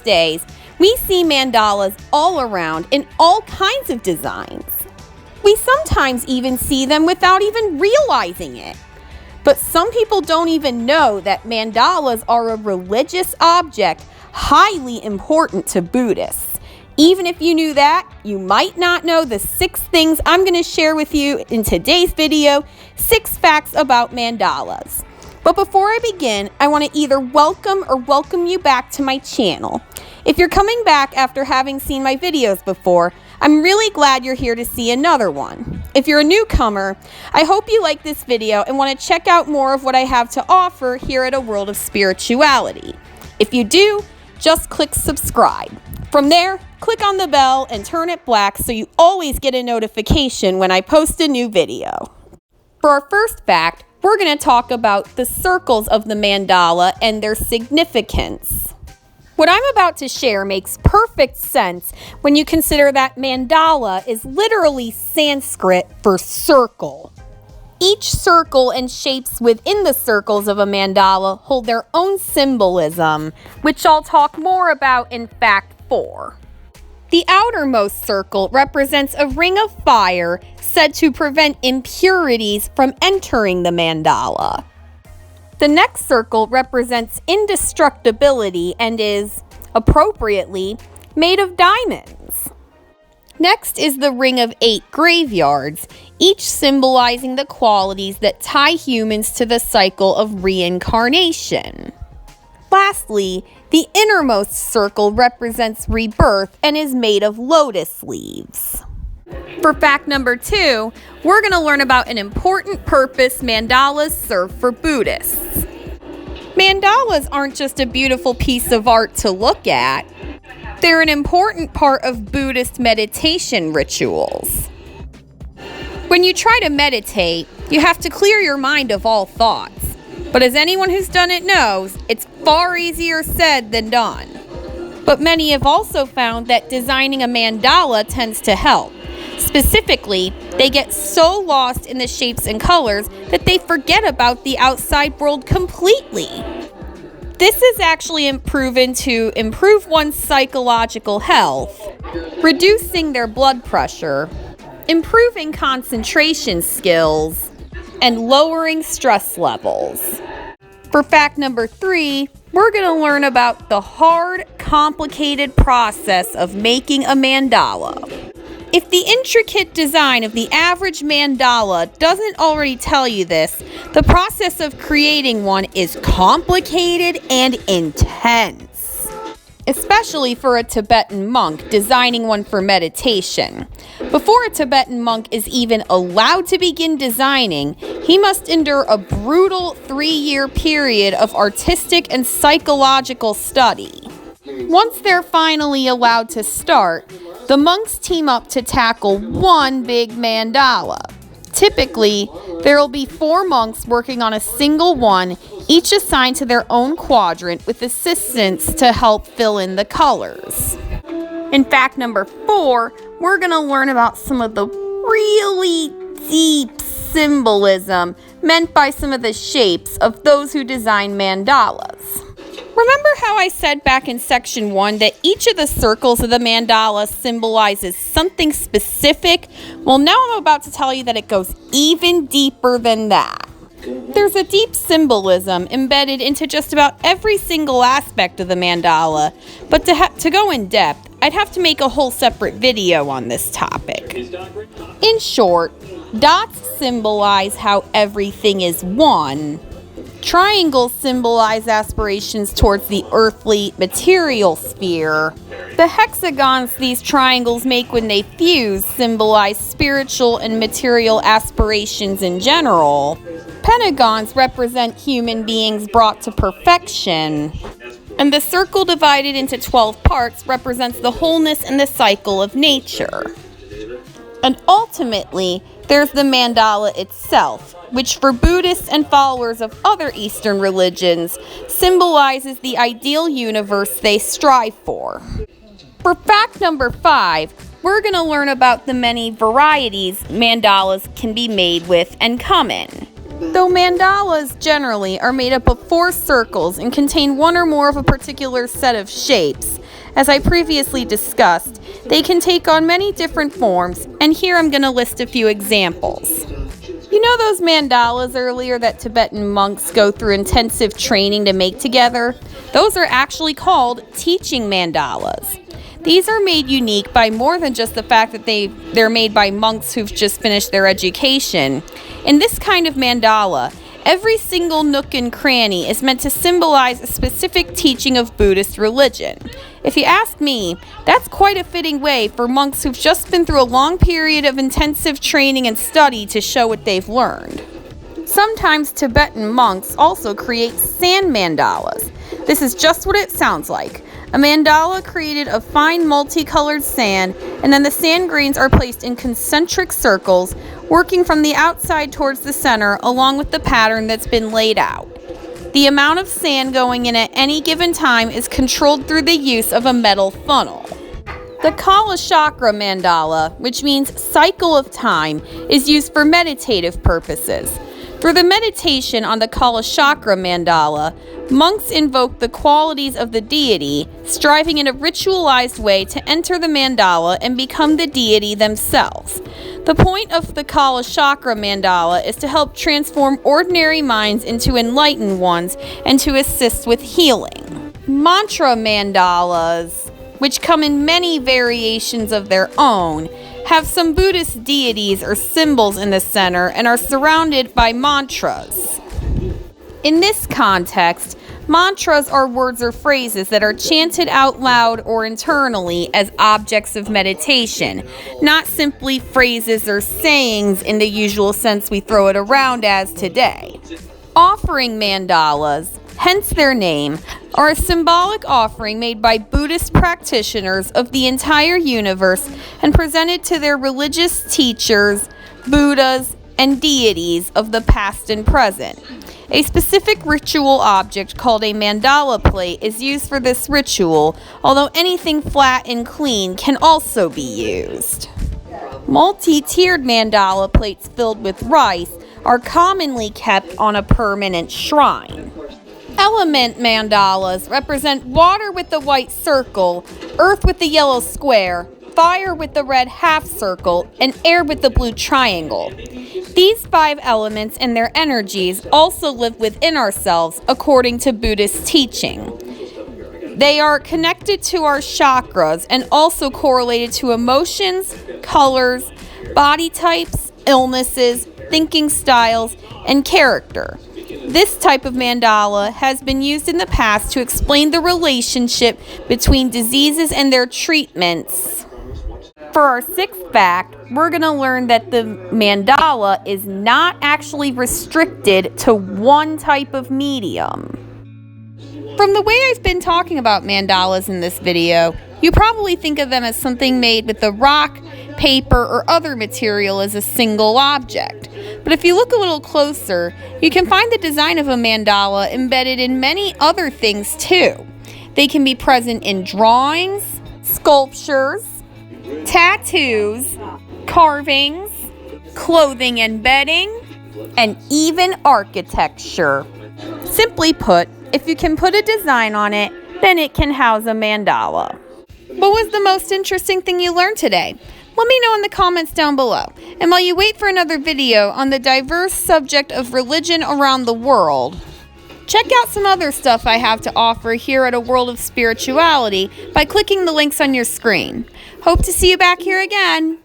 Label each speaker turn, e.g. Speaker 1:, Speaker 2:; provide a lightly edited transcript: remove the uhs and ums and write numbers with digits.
Speaker 1: days, we see mandalas all around in all kinds of designs. We sometimes even see them without even realizing it. But some people don't even know that mandalas are a religious object highly important to Buddhists. Even if you knew that, you might not know the 6 things I'm going to share with you in today's video, 6 facts about mandalas. But before I begin, I want to either welcome you back to my channel. If you're coming back after having seen my videos before, I'm really glad you're here to see another one. If you're a newcomer, I hope you like this video and want to check out more of what I have to offer here at A World of Spirituality. If you do, just click subscribe. From there, click on the bell and turn it black so you always get a notification when I post a new video. For our first fact, we're going to talk about the circles of the mandala and their significance. What I'm about to share makes perfect sense when you consider that mandala is literally Sanskrit for circle. Each circle and shapes within the circles of a mandala hold their own symbolism, which I'll talk more about in fact 4. The outermost circle represents a ring of fire said to prevent impurities from entering the mandala. The next circle represents indestructibility and is, appropriately, made of diamonds. Next is the ring of 8 graveyards, each symbolizing the qualities that tie humans to the cycle of reincarnation. Lastly, the innermost circle represents rebirth and is made of lotus leaves. For fact number 2, we're going to learn about an important purpose mandalas serve for Buddhists. Mandalas aren't just a beautiful piece of art to look at. They're an important part of Buddhist meditation rituals. When you try to meditate, you have to clear your mind of all thoughts. But as anyone who's done it knows, it's far easier said than done. But many have also found that designing a mandala tends to help. Specifically, they get so lost in the shapes and colors that they forget about the outside world completely. This is actually proven to improve one's psychological health, reducing their blood pressure, improving concentration skills, and lowering stress levels. For fact number 3, we're going to learn about the hard, complicated process of making a mandala. If the intricate design of the average mandala doesn't already tell you this, the process of creating one is complicated and intense. Especially for a Tibetan monk designing one for meditation. Before a Tibetan monk is even allowed to begin designing, he must endure a brutal 3-year period of artistic and psychological study. Once they're finally allowed to start, the monks team up to tackle one big mandala. Typically, there will be 4 monks working on a single one, each assigned to their own quadrant with assistants to help fill in the colors. In fact number 4, we're going to learn about some of the really deep symbolism meant by some of the shapes of those who design mandalas. Remember how I said back in section 1 that each of the circles of the mandala symbolizes something specific? Well, now I'm about to tell you that it goes even deeper than that. There's a deep symbolism embedded into just about every single aspect of the mandala, but to go in depth, I'd have to make a whole separate video on this topic. In short, dots symbolize how everything is one. Triangles symbolize aspirations towards the earthly, material sphere. The hexagons these triangles make when they fuse symbolize spiritual and material aspirations in general. Pentagons represent human beings brought to perfection. And the circle divided into 12 parts represents the wholeness and the cycle of nature. And ultimately, there's the mandala itself, which for Buddhists and followers of other Eastern religions symbolizes the ideal universe they strive for. For fact number 5, we're going to learn about the many varieties mandalas can be made with and come in. Though mandalas generally are made up of 4 circles and contain one or more of a particular set of shapes, As I previously discussed, they can take on many different forms, and here I'm going to list a few examples. You know those mandalas earlier that Tibetan monks go through intensive training to make together? Those are actually called teaching mandalas. These are made unique by more than just the fact that they're made by monks who've just finished their education. In this kind of mandala, every single nook and cranny is meant to symbolize a specific teaching of Buddhist religion. If you ask me, that's quite a fitting way for monks who've just been through a long period of intensive training and study to show what they've learned. Sometimes Tibetan monks also create sand mandalas. This is just what it sounds like. A mandala created of fine multicolored sand, and then the sand grains are placed in concentric circles, working from the outside towards the center along with the pattern that's been laid out. The amount of sand going in at any given time is controlled through the use of a metal funnel. The Kalachakra Mandala, which means cycle of time, is used for meditative purposes. For the meditation on the Kalachakra Mandala, monks invoke the qualities of the deity, striving in a ritualized way to enter the mandala and become the deity themselves. The point of the Kalachakra Mandala is to help transform ordinary minds into enlightened ones and to assist with healing. Mantra mandalas, which come in many variations of their own, have some Buddhist deities or symbols in the center and are surrounded by mantras. In this context, mantras are words or phrases that are chanted out loud or internally as objects of meditation, not simply phrases or sayings in the usual sense we throw it around as today. Offering mandalas, hence their name, are a symbolic offering made by Buddhist practitioners of the entire universe and presented to their religious teachers, Buddhas, and deities of the past and present. A specific ritual object called a mandala plate is used for this ritual, although anything flat and clean can also be used. Multi-tiered mandala plates filled with rice are commonly kept on a permanent shrine. Element mandalas represent water with the white circle, earth with the yellow square, fire with the red half circle, and air with the blue triangle. These 5 elements and their energies also live within ourselves according to Buddhist teaching. They are connected to our chakras and also correlated to emotions, colors, body types, illnesses, thinking styles, and character. This type of mandala has been used in the past to explain the relationship between diseases and their treatments. For our 6th fact, we're going to learn that the mandala is not actually restricted to one type of medium. From the way I've been talking about mandalas in this video, you probably think of them as something made with the rock, paper, or other material as a single object. But if you look a little closer, you can find the design of a mandala embedded in many other things too. They can be present in drawings, sculptures, tattoos, carvings, clothing and bedding, and even architecture. Simply put, if you can put a design on it, then it can house a mandala. What was the most interesting thing you learned today? Let me know in the comments down below. And while you wait for another video on the diverse subject of religion around the world, check out some other stuff I have to offer here at A World of Spirituality by clicking the links on your screen. Hope to see you back here again.